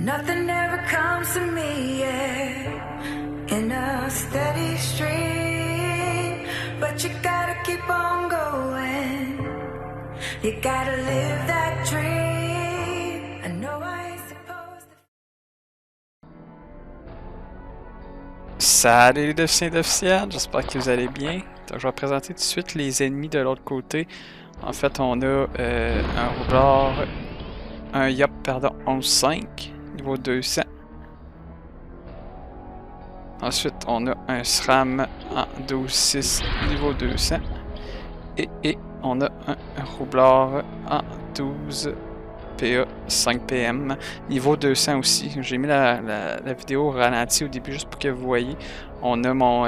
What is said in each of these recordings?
Nothing ever comes to me, yeah, in a steady stream. But you gotta keep on going. You gotta live that dream. I know I ain't supposed to... Salut les déficients et déficientes, j'espère que vous allez bien. Donc, je vais présenter tout de suite les ennemis de l'autre côté. En fait, on a un roublard, un Yop, pardon, 11.5, niveau 200. Ensuite, on a un SRAM en 12.6, niveau 200. Et on a un roublard en 12 PA 5 PM, niveau 200 aussi. J'ai mis la vidéo au ralenti au début juste pour que vous voyez. On a mon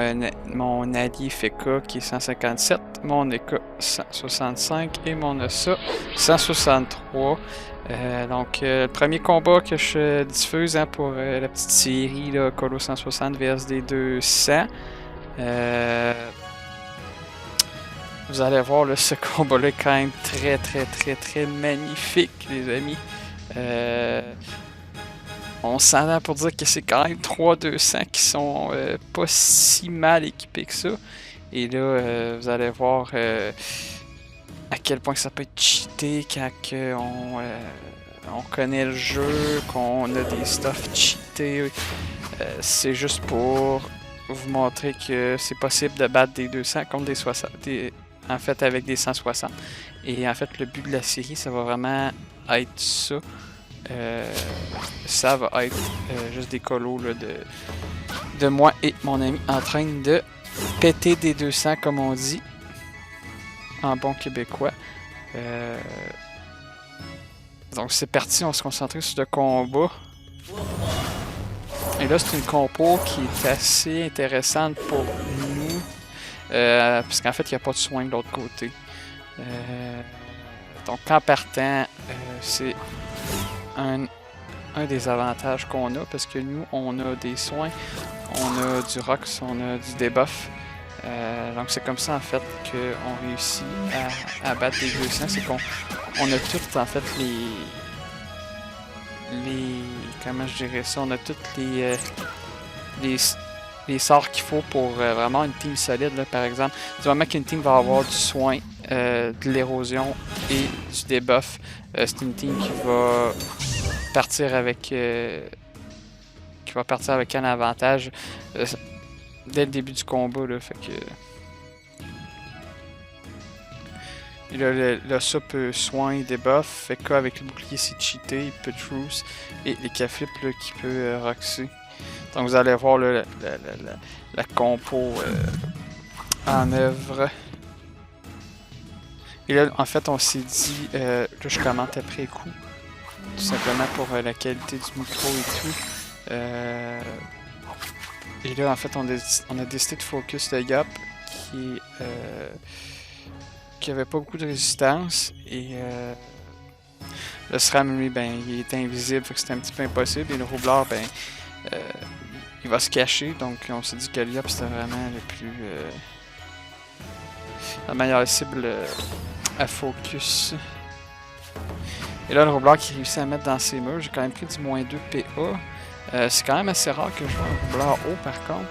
allié Feka qui est 157, mon Eka 165 et mon Ossa 163. Donc, le premier combat que je diffuse pour la petite série là, Colo 160 VSD 200. Vous allez voir, là, ce combat-là est quand même très magnifique, les amis. On s'entend pour dire que c'est quand même 3-200 qui sont pas si mal équipés que ça. Et là, vous allez voir à quel point ça peut être cheaté quand on connaît le jeu, qu'on a des stuff cheatés. C'est juste pour vous montrer que c'est possible de battre des 200 contre des 60. En fait, avec des 160. Et en fait, le but de la série, ça va vraiment être ça. Ça va être juste des colos là, de moi et mon ami en train de péter des 200, comme on dit, en bon québécois. Donc, c'est parti, on va se concentrer sur le combat. Et là, c'est une compo qui est assez intéressante pour nous. Puisqu'en fait, il n'y a pas de soin de l'autre côté. Donc, en partant, c'est un des avantages qu'on a, parce que nous, on a des soins, on a du Rox, on a du debuff. Donc, c'est comme ça, en fait, qu'on réussit à battre les 200. C'est qu'on a toutes, en fait, comment je dirais ça? On a toutes les sorts qu'il faut pour vraiment une team solide, là, par exemple. Du moment qu'une team va avoir du soin, de l'érosion et du debuff, c'est une team qui va partir avec un avantage dès le début du combat, là, fait que... Et là, le ça peut soin, debuff, fait qu'avec le bouclier c'est cheaté, il peut truce, et les caflips là, qui peut roxer. Donc vous allez voir là, la compo en œuvre. Et là, en fait, on s'est dit, là je commente après coup, tout simplement pour la qualité du micro et tout. Et là, en fait, on a décidé de focus le Yop qui avait pas beaucoup de résistance. Et le SRAM, lui, ben, il était invisible, fait que c'était un petit peu impossible. Et le roublard, ben, il va se cacher. Donc, on s'est dit que le Yop, c'était vraiment la meilleure cible à focus. Et là, le roublard qui réussit à mettre dans ses murs, j'ai quand même pris du moins 2 PA. C'est quand même assez rare que je vois un roublard haut, par contre.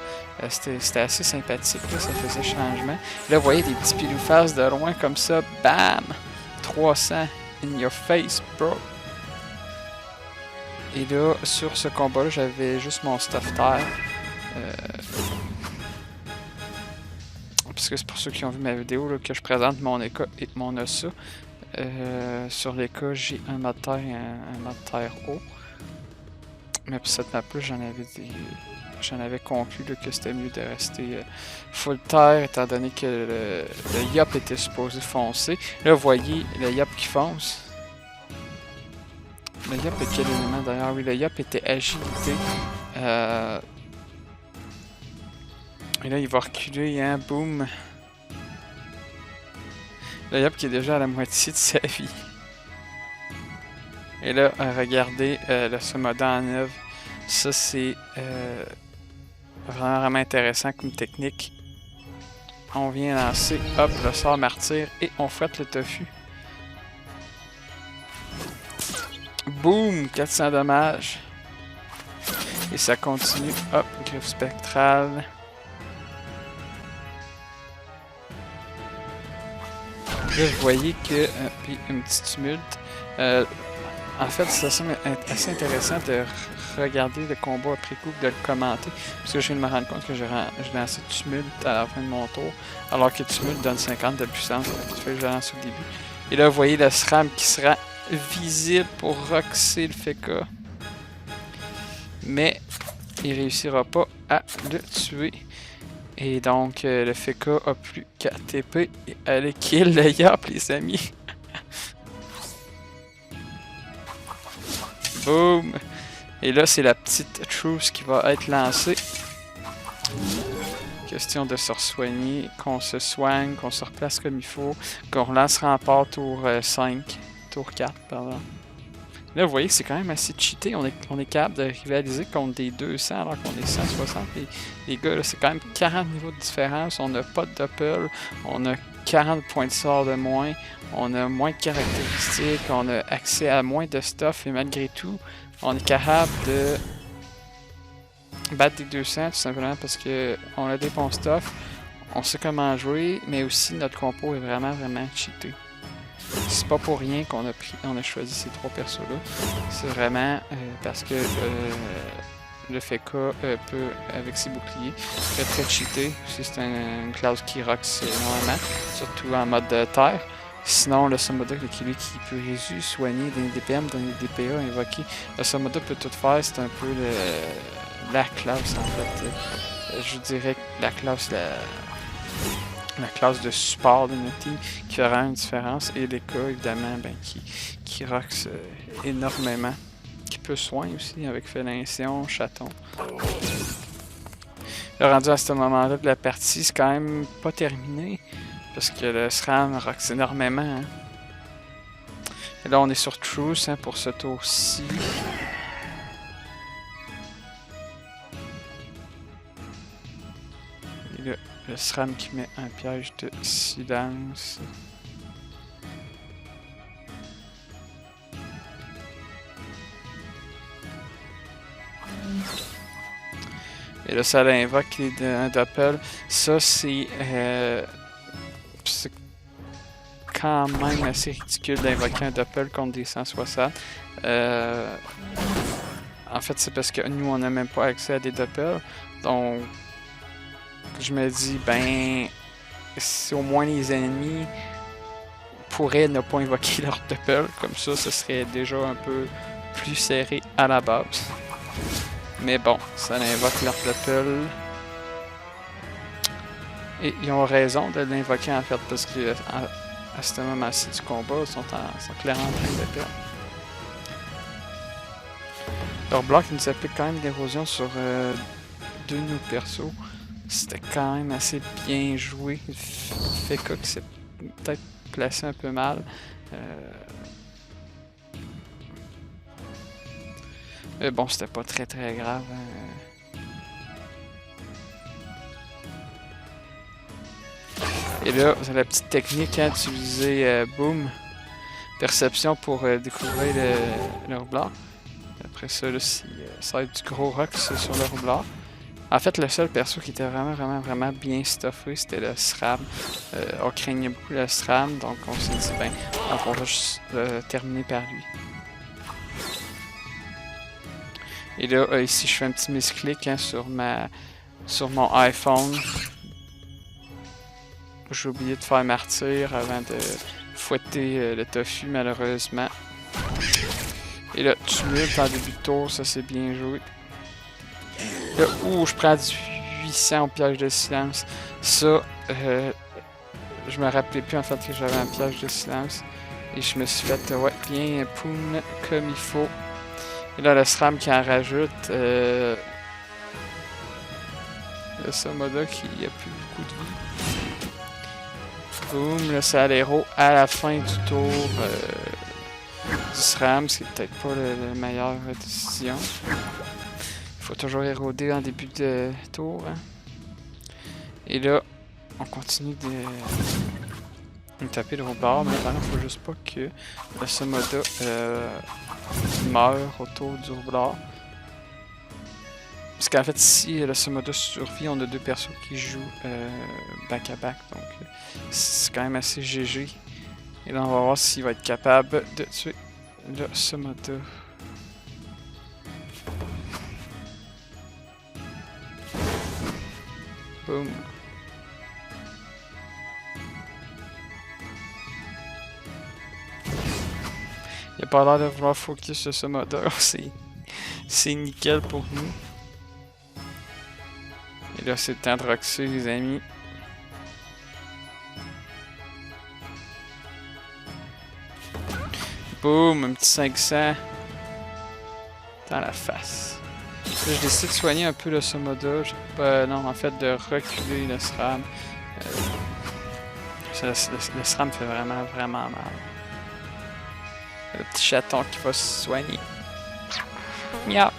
C'était assez sympathique, là, ça faisait changement. Là, vous voyez des petits pilou face de loin comme ça, bam! 300 in your face, bro! Et là, sur ce combat-là, j'avais juste mon stuff terre. Parce que c'est pour ceux qui ont vu ma vidéo là, que je présente mon Eka et mon Ossa. Sur l'Eka, j'ai un mode terre et un mode terre haut. Mais pour cette map-là, j'en avais conclu là, que c'était mieux de rester full terre, étant donné que le Yop était supposé foncer. Là, vous voyez le Yop qui fonce. Le Yop est quel élément d'ailleurs? Oui, le Yop était agilité. Et là, il va reculer, hein, boum. Le Yop qui est déjà à la moitié de sa vie. Et là, regardez le Sumoda en œuvre. Ça, c'est vraiment intéressant comme technique. On vient lancer, hop, le sort martyr et on fouette le tofu. Boum! 400 dommages. Et ça continue. Hop, griffe spectrale. Là, vous voyez que... puis un petit tumulte. En fait, ça semble assez intéressant de regarder le combat après coup, de le commenter. Parce que je viens de me rendre compte que j'ai lancé tumulte à la fin de mon tour. Alors que tumulte donne 50 de puissance. Donc, je lance au début. Et là, vous voyez le SRAM qui sera visible pour roxer le Feka. Mais il réussira pas à le tuer. Et donc, le Feka a plus qu'à TP et aller kill le Yop, les amis. Boom! Et là, c'est la petite truce qui va être lancée. Question de se soigner, qu'on se soigne, qu'on se replace comme il faut, qu'on relance rempart tour 5, tour 4, pardon. Là, vous voyez que c'est quand même assez cheaté. On est capable de rivaliser contre des 200 alors qu'on est 160. Les gars, c'est quand même 40 niveaux de différence. On n'a pas de doppel. On a 40 points de sort de moins. On a moins de caractéristiques. On a accès à moins de stuff. Et malgré tout, on est capable de battre des 200 tout simplement parce qu'on a des bons stuff. On sait comment jouer. Mais aussi, notre compo est vraiment cheaté. C'est pas pour rien qu'on a choisi ces trois persos-là. C'est vraiment parce que le Feka peut, avec ses boucliers, être très cheaté. C'est une classe qui roxe énormément, surtout en mode terre. Sinon, le Samoda, qui peut soigner des DPM, donner des DPA, invoquer. Le Samoda peut tout faire, c'est un peu la classe en fait. Je dirais que la classe de support de notre team qui fera une différence, et les cas évidemment qui roxe énormément, qui peut soigner aussi avec Félincion, Chaton. Le rendu à ce moment-là de la partie, c'est quand même pas terminé parce que le SRAM roxe énormément. Hein. Et là on est sur Truce pour ce tour-ci. Le SRAM qui met un piège de silence. Et là, ça invoque un doppel. Ça, c'est quand même assez ridicule d'invoquer un doppel contre des 160. En fait, c'est parce que nous, on n'a même pas accès à des doppels. Donc, je me dis, ben, si au moins les ennemis pourraient ne pas invoquer leur doppel, comme ça, ce serait déjà un peu plus serré à la base. Mais bon, ça invoque leur doppel. Et ils ont raison de l'invoquer en fait, parce que à ce moment-ci du combat, ils sont clairement en train de perdre. Leur bloc nous applique quand même l'érosion sur deux de nos persos. C'était quand même assez bien joué. Feka qui s'est peut-être placé un peu mal. Mais bon, c'était pas très grave. Et là, vous avez la petite technique d'utiliser Boom, Perception pour découvrir le roublard. Après ça, là, ça va être du gros rock sur le roublard. En fait, le seul perso qui était vraiment bien stuffé, c'était le SRAM. On craignait beaucoup le SRAM, donc on s'est dit, ben, on va juste terminer par lui. Et là, ici, je fais un petit misclick sur mon iPhone. J'ai oublié de faire martyr avant de fouetter le tofu, malheureusement. Et là, tumulte en début de tour, ça c'est bien joué. Là, je prends du 800 au piège de silence. Ça, je me rappelais plus en fait que j'avais un piège de silence. Et je me suis fait, bien poum comme il faut. Et là, le SRAM qui en rajoute. Le Samoda qui a plus beaucoup de vie. Boum, le Salero à la fin du tour du SRAM, c'est peut-être pas la meilleure décision. Il faut toujours éroder en début de tour. Hein. Et là, on continue de taper le roublard, mais il ne faut juste pas que le Samoda meure autour du roublard. Parce qu'en fait, si le Somoda survit, on a 2 persos qui jouent back à back. Donc, c'est quand même assez GG. Et là, on va voir s'il va être capable de tuer le Somoda. Boom. Il a pas l'air de vouloir focus sur Somoda. C'est nickel pour nous. Et là, c'est le temps de roxer, les amis. Boum, un petit 500. Dans la face. Là, je décide de soigner un peu le Somoda. Non, en fait, de reculer le SRAM. Le SRAM fait vraiment mal. Le petit chaton qui va se soigner. Miaou.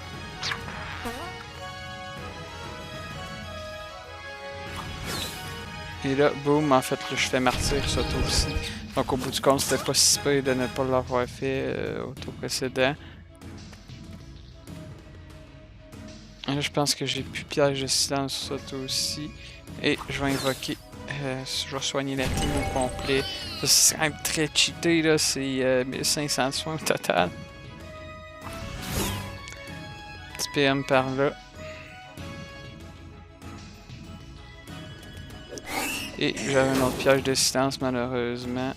Et là, boum, en fait, là, je fais martyr ça tour aussi. Donc, au bout du compte, c'était pas si pire de ne pas l'avoir fait au tour précédent. Et là, je pense que j'ai plus piège de silence sur ça tour aussi. Et je vais invoquer. Je vais soigner la team au complet. Ça, c'est quand même très cheaté, là. C'est 1500 de soins au total. Petit PM par là. Et j'avais un autre piège de silence, malheureusement.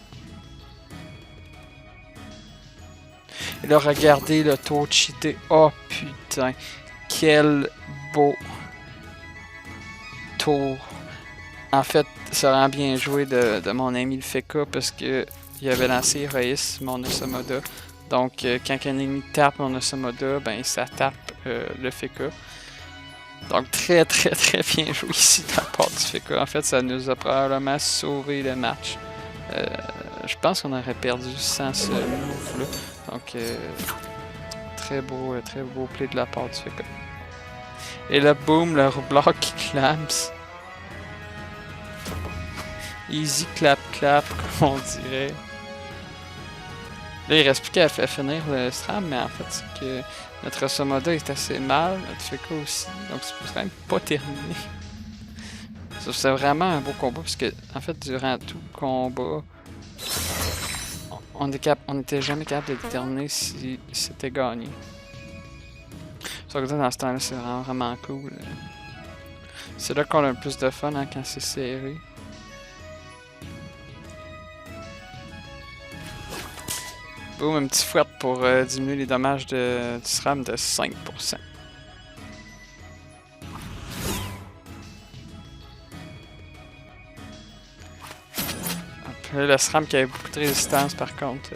Et là, regardez le tour cheaté. Oh putain. Quel beau tour. En fait, ça rend bien joué de mon ami le Feka parce que il avait lancé Héroïsme, mon Osamoda. Donc, quand un ennemi tape mon Osamoda, ben ça tape le Feka. Donc, très bien joué ici de la part du Feka. En fait, ça nous a probablement sauvé le match. Je pense qu'on aurait perdu sans ce move-là. Donc, très beau play de la part du Feka. Et là, boum, le roublard qui clamse. Easy clap, comme on dirait. Là, il reste plus qu'à finir le SRAM, mais en fait, c'est que notre Somoda est assez mal, notre Feka aussi, donc c'est quand même pas terminé. C'est vraiment un beau combat, parce que, en fait, durant tout le combat, on n'était jamais capable de déterminer si c'était gagné. Ça veut dire dans ce temps-là, c'est vraiment cool. C'est là qu'on a le plus de fun hein, quand c'est serré. Boum, un petit fouet pour diminuer les dommages du SRAM de 5%. Là, le SRAM qui avait beaucoup de résistance par contre.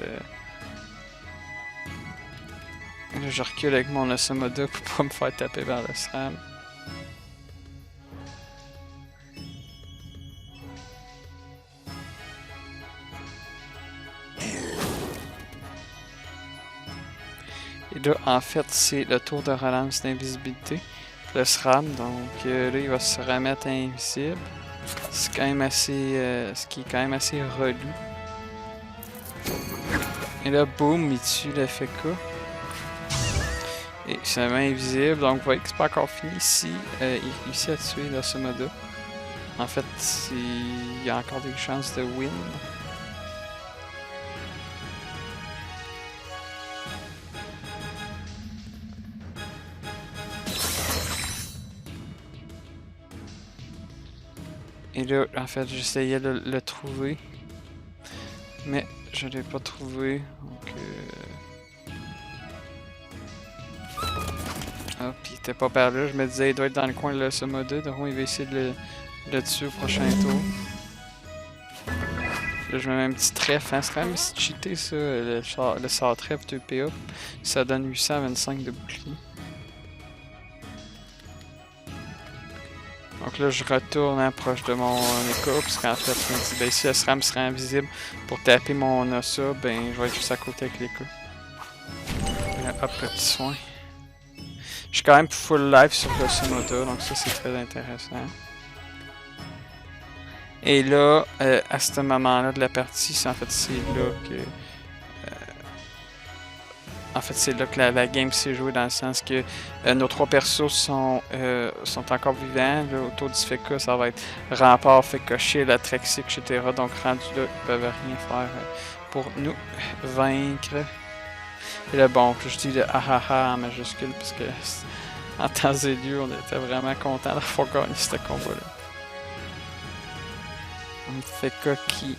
Là, je recule avec mon Osamoda pour pas me faire taper vers le SRAM. Et là, en fait, c'est le tour de relance d'invisibilité. Le SRAM, donc là, il va se remettre invisible. C'est quand même assez. Ce qui est quand même assez relou. Et là, boum, il tue le Feka. Et c'est vraiment invisible, donc vous voyez que c'est pas encore fini ici. Il réussit à tuer le Somoda. En fait, il y a encore des chances de win. Et là, en fait, j'essayais de le trouver. Mais je l'ai pas trouvé. Donc, hop, il était pas par là. Je me disais, il doit être dans le coin de le Somoda. Donc, il va essayer de le tuer au prochain tour. Là, je me mets un petit trèfle. Hein. C'est quand même si cheaté, ça. Le sort trèfle 2PA. Ça donne 825 de bouclier. Donc là, je retourne hein, proche de mon Eka, parce qu'en fait, je me dis, ben, si le SRAM serait invisible pour taper mon Osa, ben, je vais être juste à côté avec l'Eka. Hop, petit soin. Je suis quand même full life sur le Somoda, donc ça, c'est très intéressant. Et là, à ce moment-là de la partie, en fait, c'est là que En fait, c'est là que la game s'est jouée, dans le sens que nos 3 persos sont encore vivants. Là, autour du Feka, ça va être Rempart, Feka Shield, Atraxi, etc. Donc, rendu là, ils peuvent rien faire pour nous vaincre. Et là, bon, je dis le ahaha en majuscule, parce que en temps et lieu, on était vraiment contents d'avoir gagné ce combat-là. On Feka qui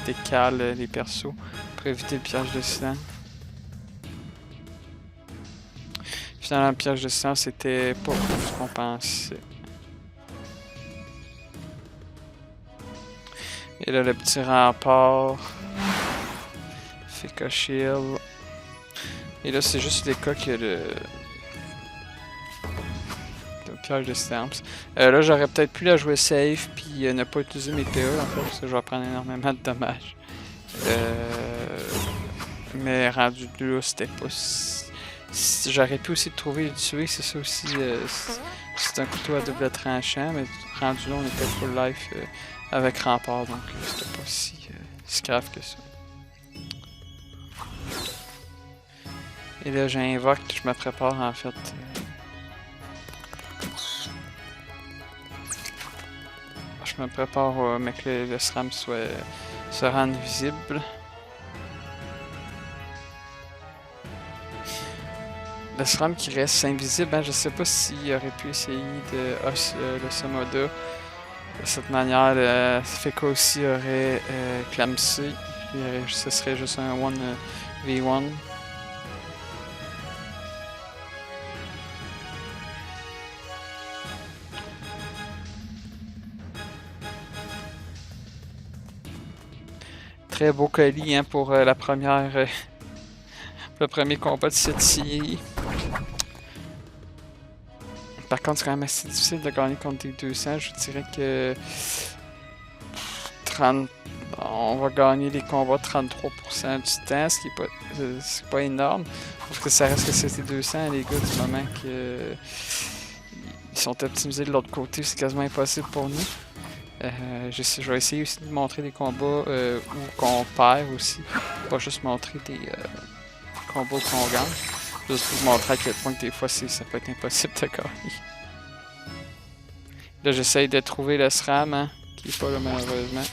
décale les persos pour éviter le piège de silence. Finalement, le piège de silence, c'était pas ce qu'on pensait. Et là, le petit Rempart. Feka Shield. Et là, c'est juste les cas qui a le piège de silence. Là, j'aurais peut-être pu la jouer safe, puis ne pas utiliser mes PA, en fait, parce que je vais prendre énormément de dommages. Mais rendu là, c'était pas si... J'aurais pu aussi trouver et le tuer, c'est ça aussi. C'est un couteau à double tranchant, mais rendu là, on était full life avec Rempart, donc c'était pas si grave que ça. Et là, j'invoque, je me prépare en fait. Je me prépare mais que le SRAM se rende visible. Le SRAM qui reste invisible, hein, je sais pas s'il aurait pu essayer de le Somoda. De cette manière, Feka aussi aurait clamsé. Ce serait juste un 1v1. Très beau colis hein, pour le premier combat de cette série. Par contre, c'est quand même assez difficile de gagner contre des 200. Je dirais que on va gagner les combats 33% du temps, ce qui est pas énorme. Parce que ça reste que c'était 200, les gars, du moment qu'ils sont optimisés de l'autre côté, c'est quasiment impossible pour nous. Je vais essayer aussi de montrer des combats où qu'on perd aussi, pas juste montrer des combats où qu'on gagne. Juste pour vous montrer à quel point que des fois ça peut être impossible de gagner. Là j'essaye de trouver le SRAM, hein, qui est pas là malheureusement.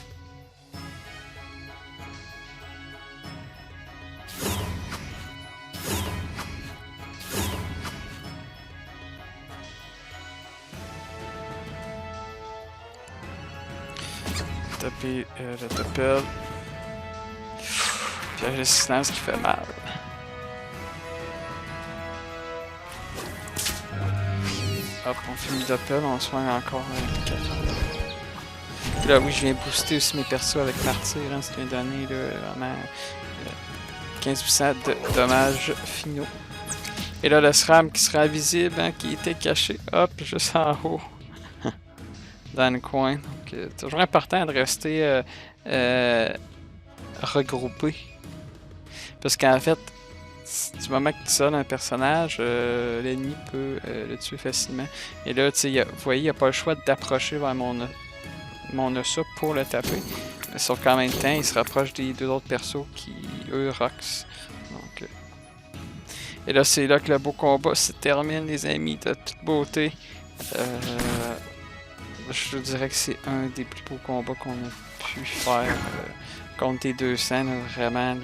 Taper le topel. Piège de silence qui fait mal. Hop, on finit le topel, on soigne encore 4. Là oui, je viens booster aussi mes persos avec Martyr, hein, ce qui vient donner là, vraiment 15% de dommages finaux. Et là le SRAM qui sera visible, hein, qui était caché, hop, juste en haut. Dans le coin. Donc, toujours important de rester regroupé. Parce qu'en fait, du moment que tu sonnes un personnage, l'ennemi peut le tuer facilement. Et là, tu sais, vous voyez, il n'y a pas le choix d'approcher vers mon Ossa pour le taper. Sauf qu'en même temps, il se rapproche des 2 autres persos qui, eux, rox. Donc, et là, c'est là que le beau combat se termine, les amis, de toute beauté. Je dirais que c'est un des plus beaux combats qu'on a pu faire contre des 200, là, vraiment.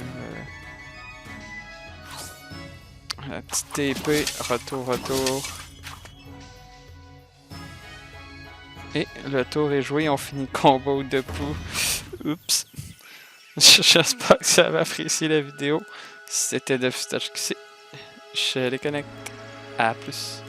Petite TP, retour. Et le tour est joué, on finit le combat au debout. Oups. J'espère que ça va apprécier la vidéo. C'était DeFustage QC. Je les connecte. À plus.